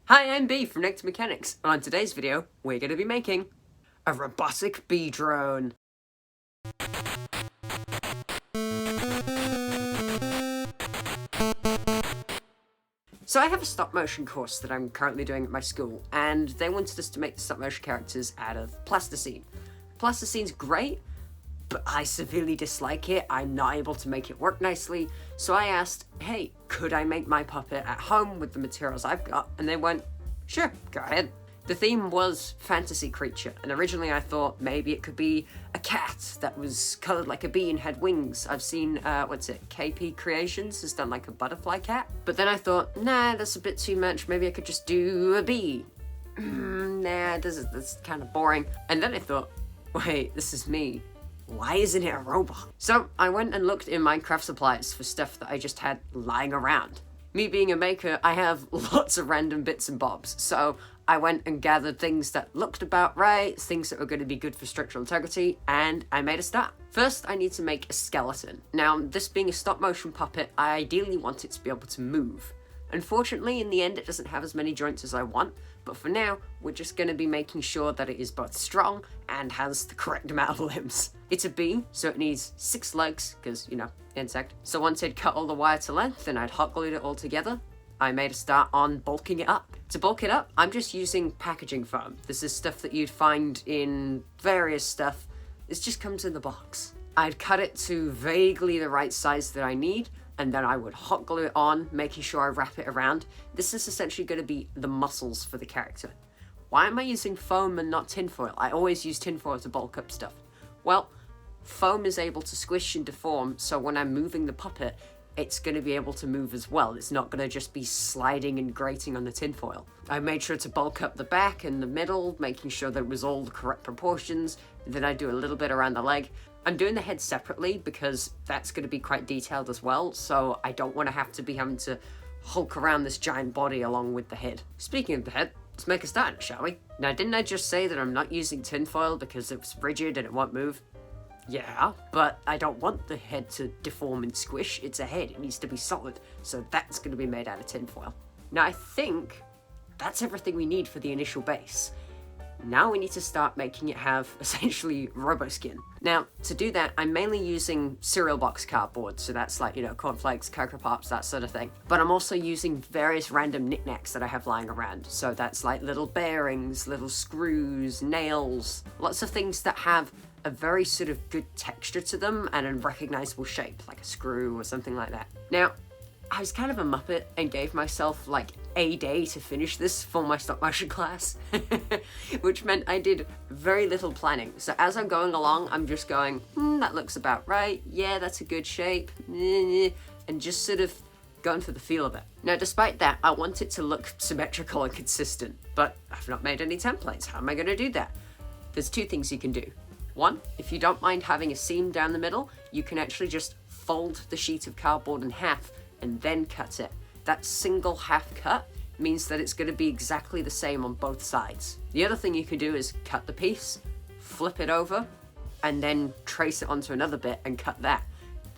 Hi, I'm Bee from Nectar Mechanics, and on today's video, we're going to be making a Robotic Bee Drone. So I have a stop motion course that I'm currently doing at my school, and they wanted us to make the stop motion characters out of plasticine. Plasticine's great, but I severely dislike it. I'm not able to make it work nicely, so I asked, hey, could I make my puppet at home with the materials I've got? And they went, sure, go ahead. The theme was fantasy creature, and originally I thought maybe it could be a cat that was colored like a bee and had wings. I've seen, KP Creations has done like a butterfly cat. But then I thought, nah, that's a bit too much. Maybe I could just do a bee. Nah, that's kind of boring. And then I thought, wait, this is me. Why isn't it a robot? So I went and looked in Minecraft supplies for stuff that I just had lying around. Me being a maker, I have lots of random bits and bobs, so I went and gathered things that looked about right, things that were going to be good for structural integrity, and I made a start. First, I need to make a skeleton. Now, this being a stop-motion puppet, I ideally want it to be able to move. Unfortunately, in the end, it doesn't have as many joints as I want, but for now, we're just going to be making sure that it is both strong and has the correct amount of limbs. It's a bee, so it needs 6 legs, because, you know, insect. So once I'd cut all the wire to length and I'd hot glued it all together, I made a start on bulking it up. To bulk it up, I'm just using packaging foam. This is stuff that you'd find in various stuff. This just comes in the box. I'd cut it to vaguely the right size that I need, and then I would hot glue it on, making sure I wrap it around. This is essentially going to be the muscles for the character. Why am I using foam and not tinfoil? I always use tinfoil to bulk up stuff. Well, foam is able to squish and deform, so when I'm moving the puppet, it's going to be able to move as well. It's not going to just be sliding and grating on the tinfoil. I made sure to bulk up the back and the middle, making sure that it was all the correct proportions. Then I do a little bit around the leg. I'm doing the head separately because that's going to be quite detailed as well, so I don't want to have to be having to hulk around this giant body along with the head. Speaking of the head, let's make a start, shall we? Now, didn't I just say that I'm not using tinfoil because it's rigid and it won't move? Yeah, but I don't want the head to deform and squish. It's a head, it needs to be solid, so that's going to be made out of tinfoil. Now, I think that's everything we need for the initial base. Now we need to start making it have, essentially, robo-skin. Now, to do that, I'm mainly using cereal box cardboard, so that's like, cornflakes, Cocoa Pops, that sort of thing. But I'm also using various random knickknacks that I have lying around. So that's like little bearings, little screws, nails, lots of things that have a very sort of good texture to them and a recognizable shape, like a screw or something like that. Now, I was kind of a muppet and gave myself like a day to finish this for my stop motion class, which meant I did very little planning. So as I'm going along, I'm just going, that looks about right. Yeah, that's a good shape. And just sort of going for the feel of it. Now, despite that, I want it to look symmetrical and consistent, but I've not made any templates. How am I going to do that? There's 2 things you can do. One, if you don't mind having a seam down the middle, you can actually just fold the sheet of cardboard in half and then cut it. That single half cut means that it's going to be exactly the same on both sides. The other thing you can do is cut the piece, flip it over, and then trace it onto another bit and cut that.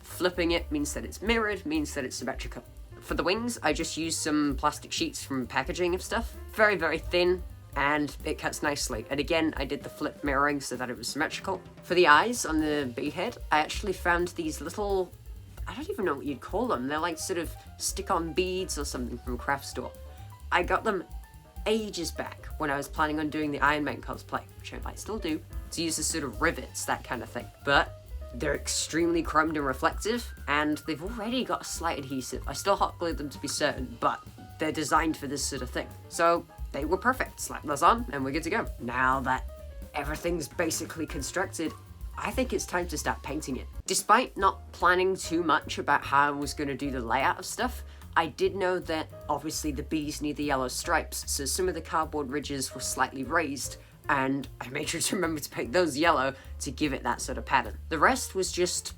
Flipping it means that it's mirrored, means that it's symmetrical. For the wings, I just used some plastic sheets from packaging of stuff. Very, very thin, and it cuts nicely. And again, I did the flip mirroring so that it was symmetrical. For the eyes on the bee head, I actually found these little, I don't even know what you'd call them. They're like sort of stick-on beads or something from a craft store. I got them ages back when I was planning on doing the Iron Man cosplay, which I might still do, to use as sort of rivets, that kind of thing. But they're extremely chromed and reflective, and they've already got a slight adhesive. I still hot glued them to be certain, but they're designed for this sort of thing. So they were perfect. Slap those on, and we're good to go. Now that everything's basically constructed, I think it's time to start painting it. Despite not planning too much about how I was going to do the layout of stuff, I did know that obviously the bees need the yellow stripes, so some of the cardboard ridges were slightly raised, and I made sure to remember to paint those yellow to give it that sort of pattern. The rest was just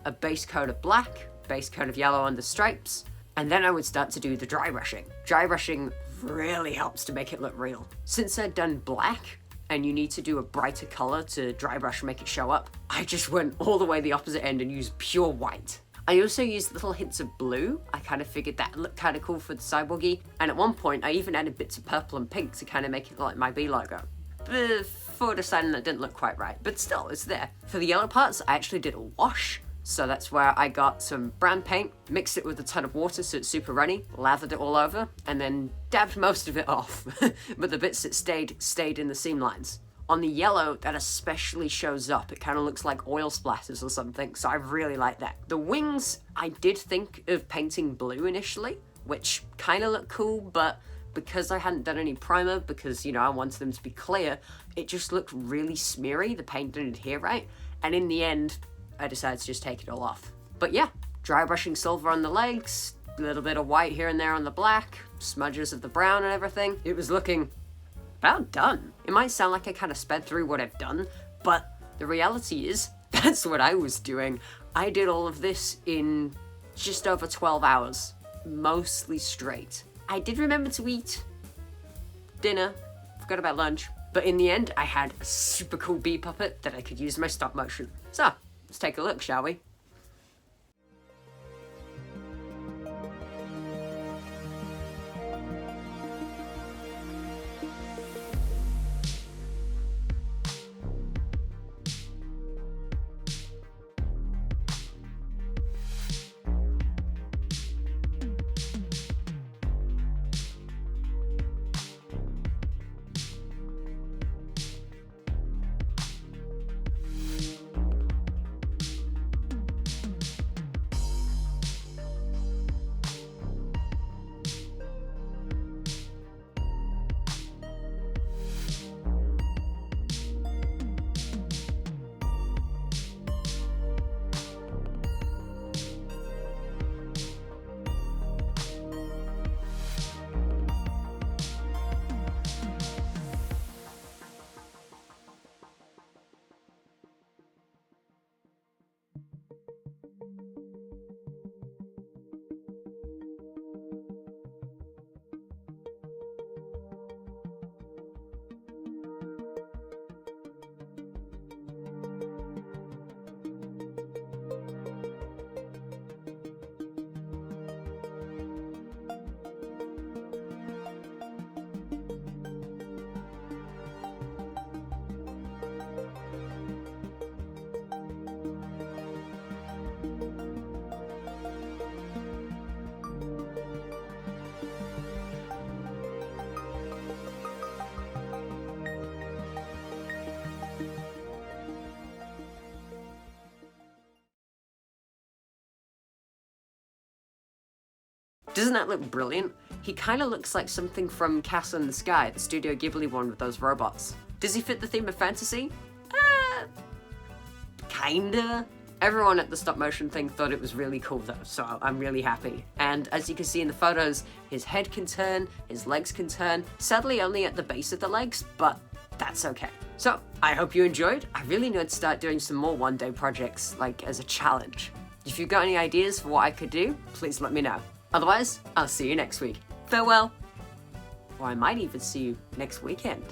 a base coat of black, base coat of yellow on the stripes, and then I would start to do the dry brushing. Dry brushing really helps to make it look real. Since I'd done black, and you need to do a brighter color to dry brush and make it show up, I just went all the way the opposite end and used pure white. I also used little hints of blue. I kind of figured that looked kind of cool for the cyborgy. And at one point, I even added bits of purple and pink to kind of make it like my bee logo. Before deciding that didn't look quite right, but still, it's there. For the yellow parts, I actually did a wash. So that's where I got some brown paint, mixed it with a ton of water so it's super runny, lathered it all over, and then dabbed most of it off. But the bits that stayed in the seam lines. On the yellow, that especially shows up. It kind of looks like oil splatters or something, so I really like that. The wings, I did think of painting blue initially, which kind of looked cool, but because I hadn't done any primer, because, I wanted them to be clear, it just looked really smeary. The paint didn't adhere right, and in the end, I decided to just take it all off. But yeah, dry brushing silver on the legs, a little bit of white here and there on the black, smudges of the brown and everything. It was looking about done. It might sound like I kind of sped through what I've done, but the reality is, that's what I was doing. I did all of this in just over 12 hours, mostly straight. I did remember to eat dinner, forgot about lunch, but in the end, I had a super cool bee puppet that I could use in my stop motion. So, let's take a look, shall we? Doesn't that look brilliant? He kind of looks like something from Castle in the Sky, the Studio Ghibli one with those robots. Does he fit the theme of fantasy? Kinda. Everyone at the stop motion thing thought it was really cool though, so I'm really happy. And as you can see in the photos, his head can turn, his legs can turn, sadly only at the base of the legs, but that's okay. So, I hope you enjoyed. I really need to start doing some more one-day projects, like as a challenge. If you've got any ideas for what I could do, please let me know. Otherwise, I'll see you next week. Farewell! Or I might even see you next weekend.